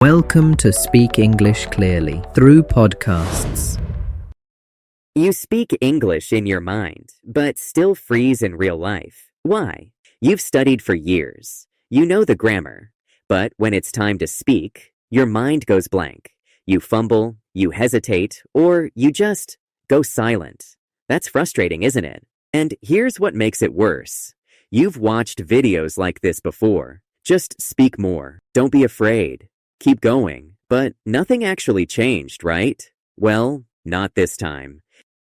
Welcome to Speak English Clearly through podcasts. You speak English in your mind, but still freeze in real life. Why? You've studied for years. You know the grammar. But when it's time to speak, your mind goes blank. You fumble, you hesitate, or you just go silent. That's frustrating, isn't it? And here's what makes it worse. You've watched videos like this before. Just speak more. Don't be afraid. Keep going. But nothing actually changed, right? Well, not this time.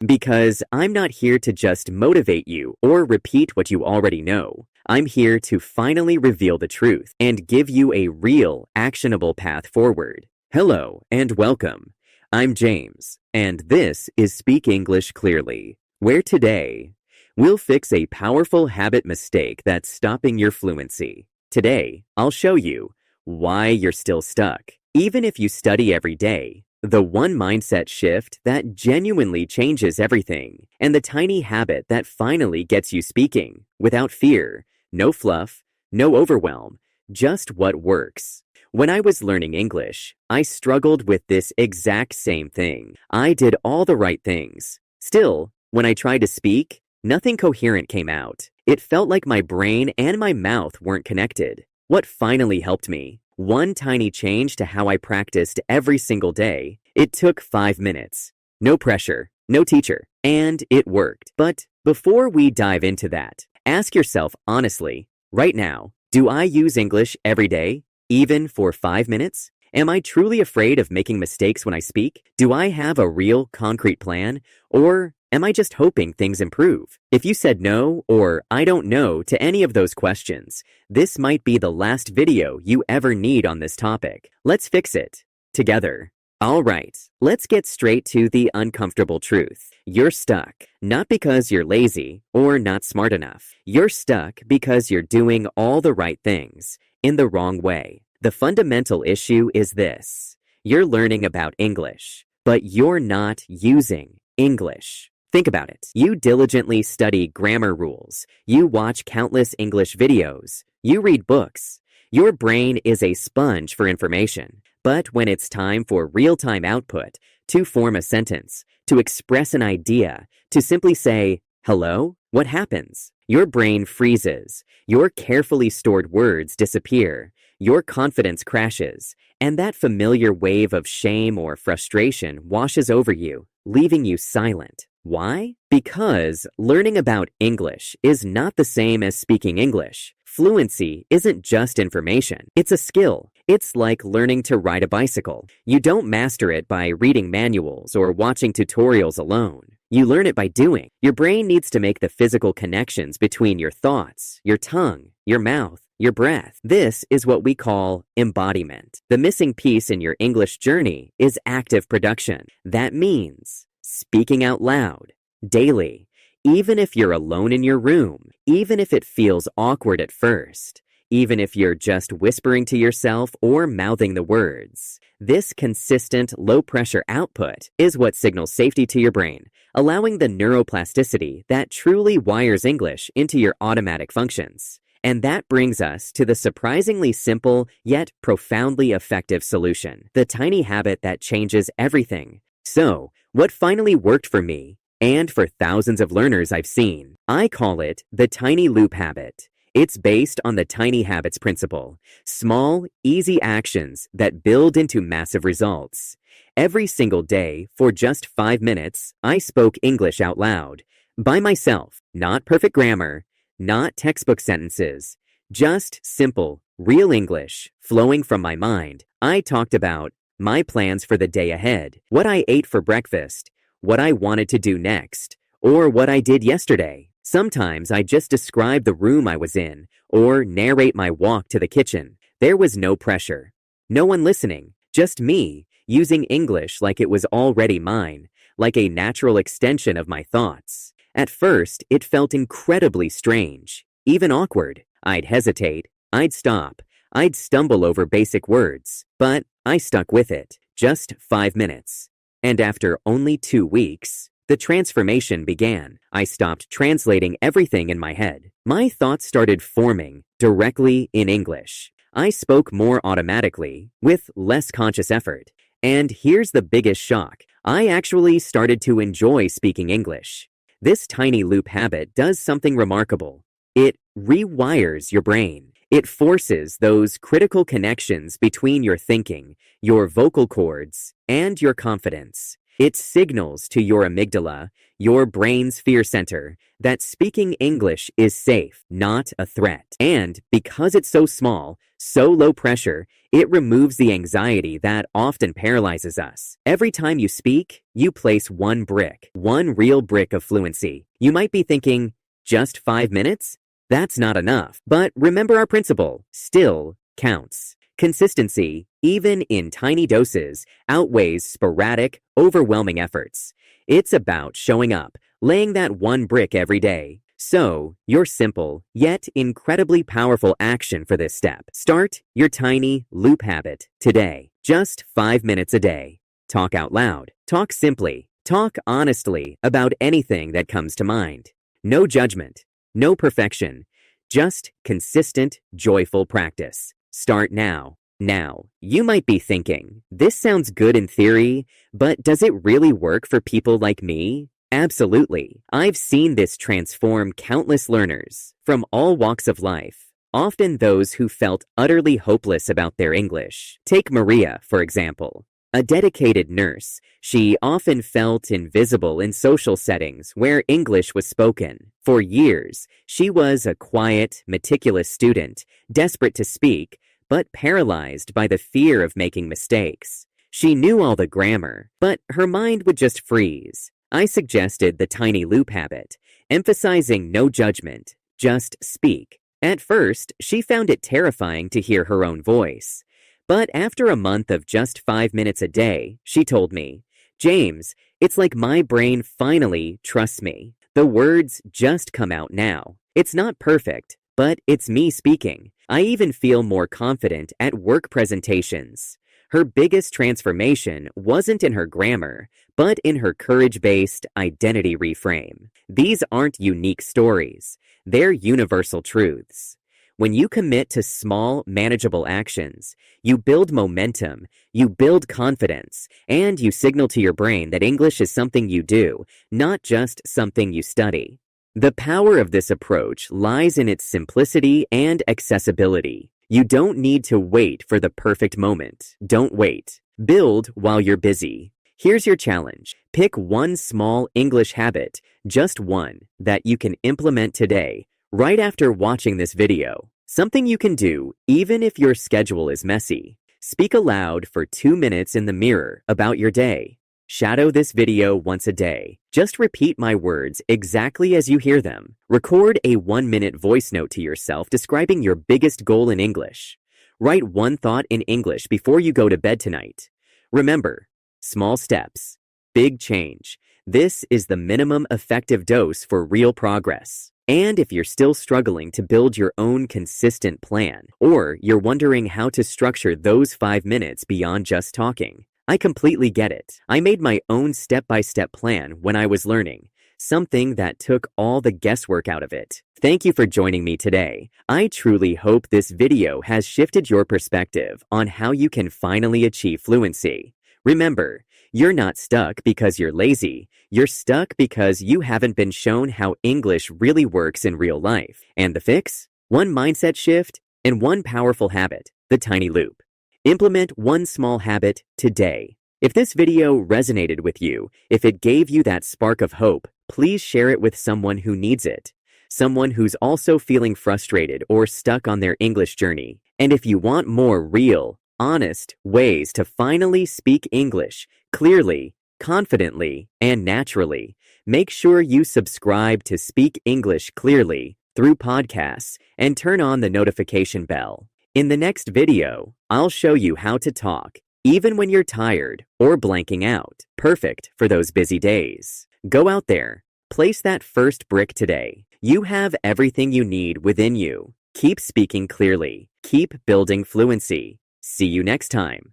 Because I'm not here to just motivate you or repeat what you already know. I'm here to finally reveal the truth and give you a real, actionable path forward. Hello and welcome. I'm James, and this is Speak English Clearly, where today we'll fix a powerful habit mistake that's stopping your fluency. Today, I'll show you why you're still stuck. Even if you study every day, the one mindset shift that genuinely changes everything, and the tiny habit that finally gets you speaking without fear, no fluff, no overwhelm, just what works. When I was learning English, I struggled with this exact same thing. I did all the right things. Still, when I tried to speak, nothing coherent came out. It felt like my brain and my mouth weren't connected. What finally helped me? One tiny change to how I practiced every single day. It took 5 minutes. No pressure, no teacher, and it worked. But before we dive into that, ask yourself honestly, right now, do I use English every day, even for 5 minutes? Am I truly afraid of making mistakes when I speak? Do I have a real, concrete plan? Or am I just hoping things improve? If you said no or I don't know to any of those questions, this might be the last video you ever need on this topic. Let's fix it together. All right, let's get straight to the uncomfortable truth. You're stuck, not because you're lazy or not smart enough. You're stuck because you're doing all the right things in the wrong way. The fundamental issue is this. You're learning about English, but you're not using English. Think about it. You diligently study grammar rules. You watch countless English videos. You read books. Your brain is a sponge for information. But when it's time for real-time output, to form a sentence, to express an idea, to simply say, hello, what happens? Your brain freezes. Your carefully stored words disappear. Your confidence crashes. And that familiar wave of shame or frustration washes over you, leaving you silent. Why? Because learning about English is not the same as speaking English. Fluency isn't just information, it's a skill. It's like learning to ride a bicycle. You don't master it by reading manuals or watching tutorials alone. You learn it by doing. Your brain needs to make the physical connections between your thoughts, your tongue, your mouth, your breath. This is what we call embodiment. The missing piece in your English journey is active production. That means speaking out loud, daily, even if you're alone in your room, even if it feels awkward at first, even if you're just whispering to yourself or mouthing the words. This consistent, low-pressure output is what signals safety to your brain, allowing the neuroplasticity that truly wires English into your automatic functions. And that brings us to the surprisingly simple yet profoundly effective solution, the tiny habit that changes everything. So, what finally worked for me, and for thousands of learners I've seen, I call it the tiny loop habit. It's based on the tiny habits principle, small, easy actions that build into massive results. Every single day, for just 5 minutes, I spoke English out loud, by myself, not perfect grammar, not textbook sentences, just simple, real English, flowing from my mind. I talked about my plans for the day ahead, what I ate for breakfast, what I wanted to do next, or what I did yesterday. Sometimes I just describe the room I was in, or narrate my walk to the kitchen. There was no pressure. No one listening, just me, using English like it was already mine, like a natural extension of my thoughts. At first, it felt incredibly strange, even awkward. I'd hesitate, I'd stop, I'd stumble over basic words, but I stuck with it, just 5 minutes. And after only 2 weeks, the transformation began. I stopped translating everything in my head. My thoughts started forming directly in English. I spoke more automatically, with less conscious effort. And here's the biggest shock. I actually started to enjoy speaking English. This tiny loop habit does something remarkable. It rewires your brain. It forces those critical connections between your thinking, your vocal cords, and your confidence. It signals to your amygdala, your brain's fear center, that speaking English is safe, not a threat. And because it's so small, so low pressure, it removes the anxiety that often paralyzes us. Every time you speak, you place one brick, one real brick of fluency. You might be thinking, just 5 minutes? That's not enough. But remember our principle, still counts. Consistency, even in tiny doses, outweighs sporadic, overwhelming efforts. It's about showing up, laying that one brick every day. So, your simple, yet incredibly powerful action for this step. Start your tiny loop habit today. Just 5 minutes a day. Talk out loud. Talk simply. Talk honestly about anything that comes to mind. No judgment. No perfection. Just consistent, joyful practice. Start now. Now, you might be thinking, this sounds good in theory, but does it really work for people like me? Absolutely. I've seen this transform countless learners from all walks of life, often those who felt utterly hopeless about their English. Take Maria, for example. A dedicated nurse, she often felt invisible in social settings where English was spoken. For years, she was a quiet, meticulous student, desperate to speak, but paralyzed by the fear of making mistakes. She knew all the grammar, but her mind would just freeze. I suggested the tiny loop habit, emphasizing no judgment, just speak. At first, she found it terrifying to hear her own voice. But after a month of just 5 minutes a day, she told me, James, it's like my brain finally trusts me. The words just come out now. It's not perfect, but it's me speaking. I even feel more confident at work presentations. Her biggest transformation wasn't in her grammar, but in her courage-based identity reframe. These aren't unique stories. They're universal truths. When you commit to small, manageable actions, you build momentum, you build confidence, and you signal to your brain that English is something you do, not just something you study. The power of this approach lies in its simplicity and accessibility. You don't need to wait for the perfect moment. Don't wait. Build while you're busy. Here's your challenge. Pick one small English habit, just one, that you can implement today, right after watching this video. Something you can do even if your schedule is messy. Speak aloud for 2 minutes in the mirror about your day. Shadow this video once a day. Just repeat my words exactly as you hear them. Record a 1-minute voice note to yourself describing your biggest goal in English. Write one thought in English before you go to bed tonight. Remember, small steps, big change. This is the minimum effective dose for real progress. And if you're still struggling to build your own consistent plan, or you're wondering how to structure those 5 minutes beyond just talking, I completely get it. I made my own step-by-step plan when I was learning, something that took all the guesswork out of it. Thank you for joining me today. I truly hope this video has shifted your perspective on how you can finally achieve fluency. Remember, you're not stuck because you're lazy. You're stuck because you haven't been shown how English really works in real life. And the fix? One mindset shift and one powerful habit, the tiny loop. Implement one small habit today. If this video resonated with you, if it gave you that spark of hope, please share it with someone who needs it. Someone who's also feeling frustrated or stuck on their English journey. And if you want more real, honest ways to finally speak English clearly, confidently, and naturally, make sure you subscribe to Speak English Clearly through podcasts and turn on the notification bell. In the next video, I'll show you how to talk, even when you're tired or blanking out. Perfect for those busy days. Go out there, place that first brick today. You have everything you need within you. Keep speaking clearly. Keep building fluency. See you next time.